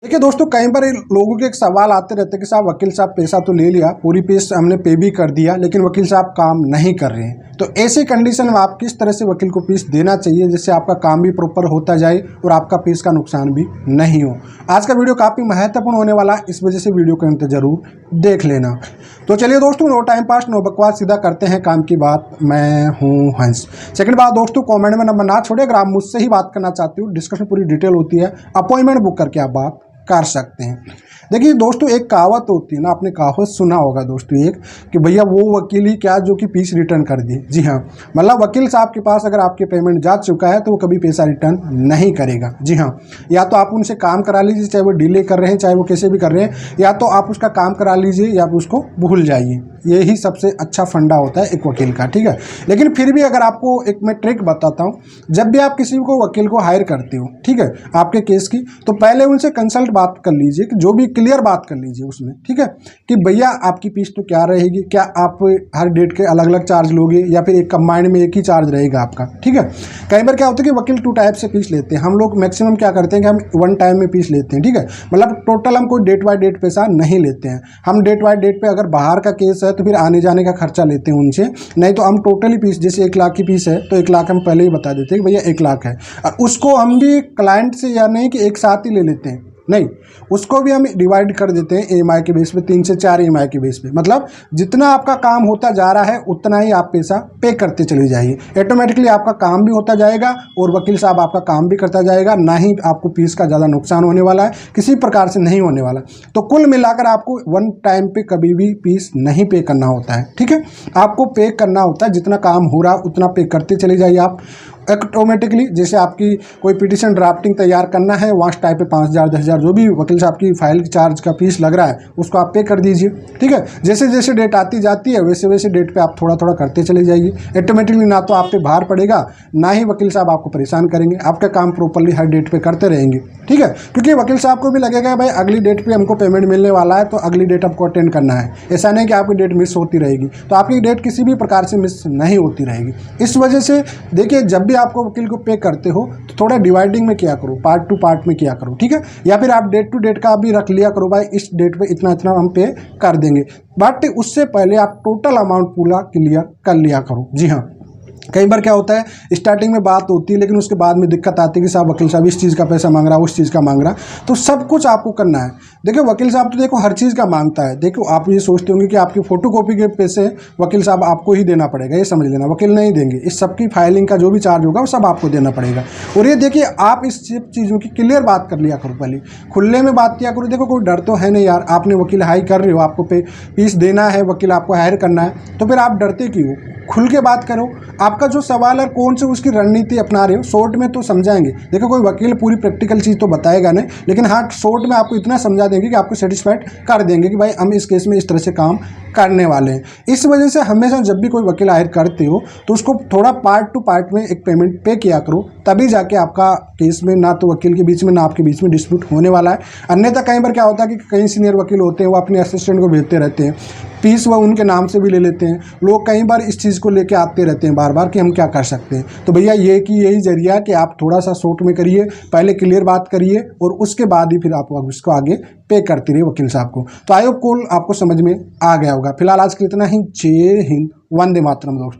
देखिए दोस्तों, कई बार लोगों के एक सवाल आते रहते हैं कि साहब वकील साहब पैसा तो ले लिया, पूरी फीस हमने पे भी कर दिया, लेकिन वकील साहब काम नहीं कर रहे हैं। तो ऐसी कंडीशन में आप किस तरह से वकील को फीस देना चाहिए जिससे आपका काम भी प्रॉपर होता जाए और आपका फीस का नुकसान भी नहीं हो। आज का वीडियो काफ़ी महत्वपूर्ण होने वाला है, इस वजह से वीडियो को अंत जरूर देख लेना। तो चलिए दोस्तों, नो टाइम पास नो बकवास, सीधा करते हैं काम की बात। मैं हूँ हंस। सेकंड बात दोस्तों, कमेंट में नंबर ना छोड़े। अगर आप मुझसे ही बात करना चाहते हो, डिस्कशन पूरी डिटेल होती है, अपॉइंटमेंट बुक करके आप बात कर सकते हैं। देखिए दोस्तों, एक कहावत होती है ना, आपने कहावत सुना होगा दोस्तों, एक कि भैया वो वकील ही क्या जो कि फीस रिटर्न कर दी। जी हाँ, मतलब वकील साहब के पास अगर आपके पेमेंट जा चुका है तो वो कभी पैसा रिटर्न नहीं करेगा। जी हाँ, या तो आप उनसे काम करा लीजिए, चाहे वो डिले कर रहे हैं, चाहे वो कैसे भी कर रहे हैं, या तो आप उसका काम करा लीजिए या आप उसको भूल जाइए। यही सबसे अच्छा फंडा होता है एक वकील का, ठीक है। लेकिन फिर भी अगर आपको एक मैं ट्रिक बताता हूँ, जब भी आप किसी को वकील को हायर करते हो, ठीक है, आपके केस की, तो पहले उनसे कंसल्ट बात कर लीजिए, कि जो भी क्लियर बात कर लीजिए उसमें, ठीक है, कि भैया आपकी फीस तो क्या रहेगी, क्या आप हर डेट के अलग अलग चार्ज लोगे या फिर एक कंबाइंड में एक ही चार्ज रहेगा आपका, ठीक है। कई बार क्या होता है कि वकील 2 टाइप से फीस लेते हैं। हम लोग मैक्सिमम क्या करते हैं कि हम 1 टाइम में फीस लेते हैं, ठीक है, मतलब टोटल हम कोई डेट बाय डेट पैसा नहीं लेते हैं। हम डेट बाय डेट पे अगर बाहर का केस है तो फिर आने जाने का खर्चा लेते हैं उनसे, नहीं तो हम टोटली फीस, जैसे 1 लाख की फीस है तो 1 लाख हम पहले ही बता देते हैं कि भैया 1 लाख है, और उसको हम भी क्लाइंट से या नहीं कि एक साथ ही ले लेते हैं, नहीं, उसको भी हम डिवाइड कर देते हैं ईएमआई के बेस पे, 3 से 4 ईएमआई के बेस पे। मतलब जितना आपका काम होता जा रहा है उतना ही आप पैसा पे करते चले जाइए, ऑटोमेटिकली आपका काम भी होता जाएगा और वकील साहब आपका काम भी करता जाएगा, ना ही आपको फीस का ज़्यादा नुकसान होने वाला है, किसी प्रकार से नहीं होने वाला। तो कुल मिलाकर आपको 1 टाइम पे कभी भी फीस नहीं पे करना होता है, ठीक है। आपको पे करना होता है, जितना काम हो रहा उतना पे करते चले जाइए आप ऑटोमेटिकली। जैसे आपकी कोई पिटीशन ड्राफ्टिंग तैयार करना है, वहाँ टाइप पे 5,000 10,000 जो भी वकील साहब की फाइल चार्ज का फीस लग रहा है उसको आप पे कर दीजिए, ठीक है। जैसे जैसे डेट आती जाती है वैसे वैसे डेट पे आप थोड़ा थोड़ा करते चले जाइए, ऑटोमेटिकली ना तो आप पे भार पड़ेगा, ना ही वकील साहब आपको परेशान करेंगे, आपका काम प्रॉपरली हर डेट पे करते रहेंगे, ठीक है। क्योंकि वकील साहब को भी लगेगा भाई अगली डेट पे हमको पेमेंट मिलने वाला है तो अगली डेट आपको अटेंड करना है। ऐसा नहीं कि आपकी डेट मिस होती रहेगी, तो आपकी डेट किसी भी प्रकार से मिस नहीं होती रहेगी। इस वजह से देखिए, जब भी आपको वकील को पे करते हो तो थोड़ा डिवाइडिंग में किया करो, पार्ट टू पार्ट में किया करो, ठीक है। या फिर आप डेट टू डेट का भी रख लिया करो, भाई इस डेट पे इतना इतना हम पे कर देंगे, बट उससे पहले आप टोटल अमाउंट पूरा क्लियर कर लिया करो। जी हाँ, कई बार क्या होता है, स्टार्टिंग में बात होती है लेकिन उसके बाद में दिक्कत आती है कि साहब वकील साहब इस चीज़ का पैसा मांग रहा है, उस चीज़ का मांग रहा है, तो सब कुछ आपको करना है। देखो वकील साहब तो देखो हर चीज़ का मांगता है। देखो आप ये सोचते होंगे कि आपकी फोटोकॉपी के पैसे वकील साहब आपको ही देना पड़ेगा, ये समझ लेना, वकील नहीं देंगे। इस सब की फाइलिंग का जो भी चार्ज होगा वो सब आपको देना पड़ेगा। और ये देखिए, आप इस सब चीज़ों की क्लियर बात कर लिया करो, पहले खुले में बात किया करो। देखो कोई डर तो है नहीं यार, आपने वकील हायर कर रहे हो, आपको फीस देना है, वकील आपको हायर करना है, तो फिर आप डरते क्यों? खुल के बात करो। आपका जो सवाल है कौन से उसकी रणनीति अपना रहे हो, शॉर्ट में तो समझाएंगे। देखो कोई वकील पूरी प्रैक्टिकल चीज़ तो बताएगा नहीं, लेकिन हाँ शॉर्ट में आपको इतना समझा देंगे कि आपको सेटिस्फाइड कर देंगे कि भाई हम इस केस में इस तरह से काम करने वाले हैं। इस वजह से हमेशा जब भी कोई वकील हायर करते हो तो उसको थोड़ा पार्ट टू पार्ट में एक पेमेंट पे किया करो, तभी जाके आपका केस में ना तो वकील के बीच में ना आपके बीच में डिस्प्यूट होने वाला है। अन्यथा कई बार क्या होता है कि कई सीनियर वकील होते हैं वो अपने असिस्टेंट को भेजते रहते हैं, फीस वह उनके नाम से भी ले लेते हैं। लोग कई बार इस चीज़ को लेके आते रहते हैं बार बार कि हम क्या कर सकते हैं। तो भैया ये कि यही जरिया कि आप थोड़ा सा शॉर्ट में करिए, पहले क्लियर बात करिए और उसके बाद ही फिर आप उसको आगे पे करते रहिए वकील साहब को। तो आई होप कॉल आपको समझ में आ गया होगा। फिलहाल आज के इतना ही। जय हिंद, वंदे मातरम दोस्तों।